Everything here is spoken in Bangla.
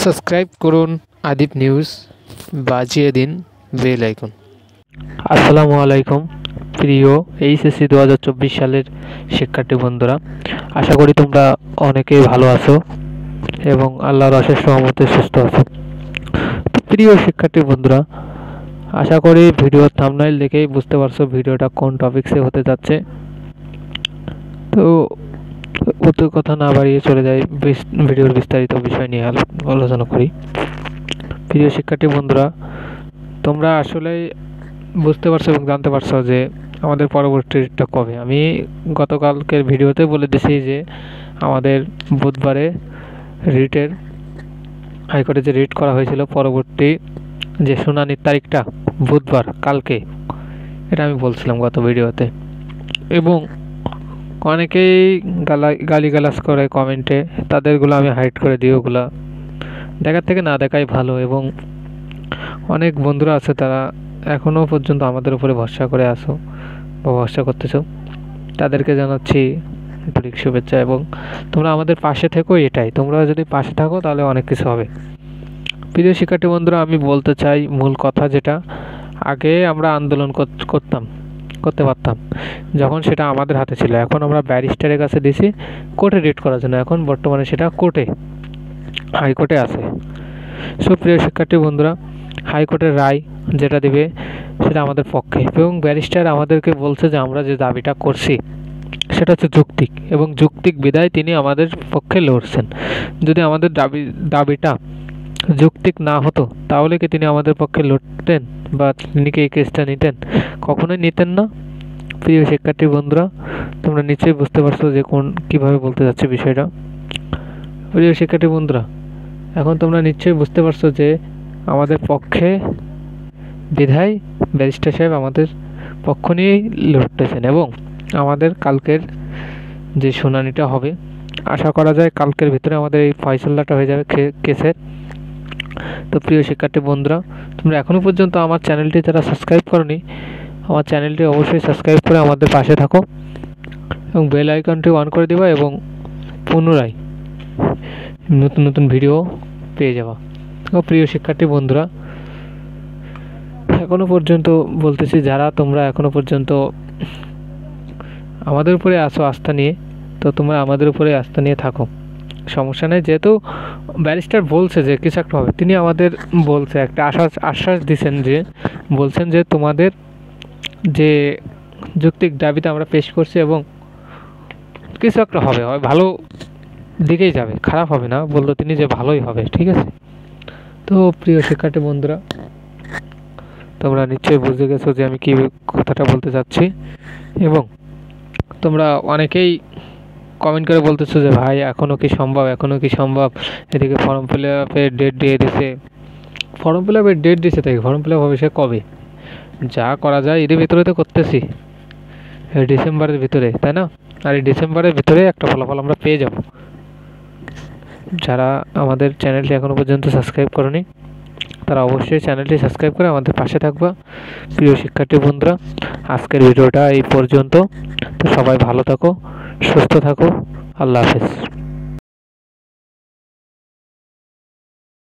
সাবস্ক্রাইব করুন আদিপ নিউজ, বাজিয়ে দিন বেল আইকন। আসসালামু আলাইকুম প্রিয় এইচএসসি 2024 সালের শিক্ষার্থী বন্ধুরা, আশা করি তোমরা অনেকেই ভালো আছো এবং আল্লাহর অশেষ রহমতে সুস্থ আছো। প্রিয় শিক্ষার্থী বন্ধুরা, আশা করি ভিডিওর থাম্বনেইল দেখেই বুঝতে পারছো ভিডিওটা কোন টপিকসে হতে যাচ্ছে। তো অত কথা না বাড়িয়ে চলে যাই ভিডিওর বিস্তারিত বিষয় নিয়ে আলোচনা করি। প্রিয় শিক্ষার্থী বন্ধুরা, তোমরা আসলেই বুঝতে পারছো এবং জানতে পারছো যে আমাদের পরবর্তী রিটটা কবে। আমি গতকালকের ভিডিওতে বলে দিয়েছি যে আমাদের বুধবারে রিটের হাইকোর্টে যে রিট করা হয়েছিল, পরবর্তী যে শুনানির তারিখটা বুধবার, কালকে, এটা আমি বলছিলাম গত ভিডিওতে। এবং অনেকেই গালিগালাজ করে কমেন্টে, তাদেরগুলো আমি হাইড করে দিই। ওগুলা দেখার থেকে না দেখাই ভালো। এবং অনেক বন্ধুরা আছে তারা এখনও পর্যন্ত আমাদের উপরে ভরসা করে আসো বা ভরসা করতেছো, তাদেরকে জানাচ্ছি আন্তরিক শুভেচ্ছা। এবং তোমরা আমাদের পাশে থেকো, এটাই। তোমরা যদি পাশে থাকো তাহলে অনেক কিছু হবে। প্রিয় শিক্ষার্থী বন্ধুরা, আমি বলতে চাই মূল কথা, যেটা আগে আমরা আন্দোলন করতে পারতাম যখন সেটা আমাদের হাতে ছিল। এখন আমরা ব্যারিস্টারের কাছে দিছি কোর্টে রিট করার জন্য। এখন বর্তমানে সেটা হাইকোর্টে আছে। সো প্রিয় শিক্ষার্থী বন্ধুরা, হাইকোর্টের রায় যেটা দিবে সেটা আমাদের পক্ষে। এবং ব্যারিস্টার আমাদেরকে বলছে যে আমরা যে দাবিটা করছি সেটা হচ্ছে যৌক্তিক, এবং যৌক্তিক বিধায় তিনি আমাদের পক্ষে লড়ছেন। যদি আমাদের দাবিটা যৌক্তিক না হতো তাহলে কি তিনি আমাদের পক্ষে লড়তেন বা তিনি কি এই কেসটা নিতেন? কখনোই নিতেন না। প্রিয় শিক্ষার্থী বন্ধুরা, তোমরা নিশ্চয়ই বুঝতে পারছো যে কীভাবে বলতে যাচ্ছে বিষয়টা। প্রিয় শিক্ষার্থী বন্ধুরা, এখন তোমরা নিশ্চয়ই বুঝতে পারছো যে আমাদের পক্ষে বিধায় ব্যারিস্টার সাহেব আমাদের পক্ষ নিয়েই লড়তেছেন। এবং আমাদের কালকের যে শুনানিটা হবে, আশা করা যায় কালকের ভিতরে আমাদের এই ফয়সালাটা হয়ে যাবে কেসের। তো প্রিয় শিক্ষার্থী বন্ধুরা, তোমরা এখনও পর্যন্ত আমার চ্যানেলটি যারা সাবস্ক্রাইব করোনি, আমার চ্যানেলটি অবশ্যই সাবস্ক্রাইব করে আমাদের পাশে থাকো এবং বেল আইকনটি অন করে দিবা এবং পুনরায় নতুন নতুন ভিডিও পেয়ে যাবা। প্রিয় শিক্ষার্থী বন্ধুরা, এখনও পর্যন্ত বলতেছি, যারা তোমরা এখনও পর্যন্ত আমাদের উপরে আসো আস্থা নিয়ে, তো তোমরা আমাদের উপরে আস্থা নিয়ে থাকো, সমস্যা নেই। যেহেতু ব্যারিস্টার বলছে যে কিছু একটা হবে, তিনি আমাদের বলছে একটা আশ্বাস দিচ্ছেন, বলছেন যে তোমাদের যে যৌক্তিক দাবিতে আমরা পেশ করছি এবং কিছু একটা হবে, হয় ভালো দিকেই যাবে, খারাপ হবে না, বললো তিনি যে ভালোই হবে। ঠিক আছে। তো প্রিয় শিক্ষার্থী বন্ধুরা, তোমরা নিশ্চয়ই বুঝে গেছো যে আমি কী কথাটা বলতে চাচ্ছি। এবং তোমরা অনেকেই কমেন্ট করে বলতেছো যে ভাই এখনও কি সম্ভব, এদিকে ফর্ম ফিল আপের ডেট দিয়ে দিছে। ফর্ম ফিল আপের ডেট দিছে, তাই ফর্ম ফিল আপ হবে সে কবে? যা করা যায় এর ভিতরে তো করতেছি, ডিসেম্বরের ভিতরে, তাই না? আর এই ডিসেম্বরের ভিতরে একটা ফলাফল আমরা পেয়ে যাব। যারা আমাদের চ্যানেলটি এখনও পর্যন্ত সাবস্ক্রাইব করনি, তারা অবশ্যই চ্যানেলটি সাবস্ক্রাইব করে আমাদের পাশে থাকবা। প্রিয় শিক্ষার্থী বন্ধুরা, আজকের ভিডিওটা এই পর্যন্ত। তো সবাই ভালো থাকো, সুস্থ থাকো, আল্লাহ হাফেজ।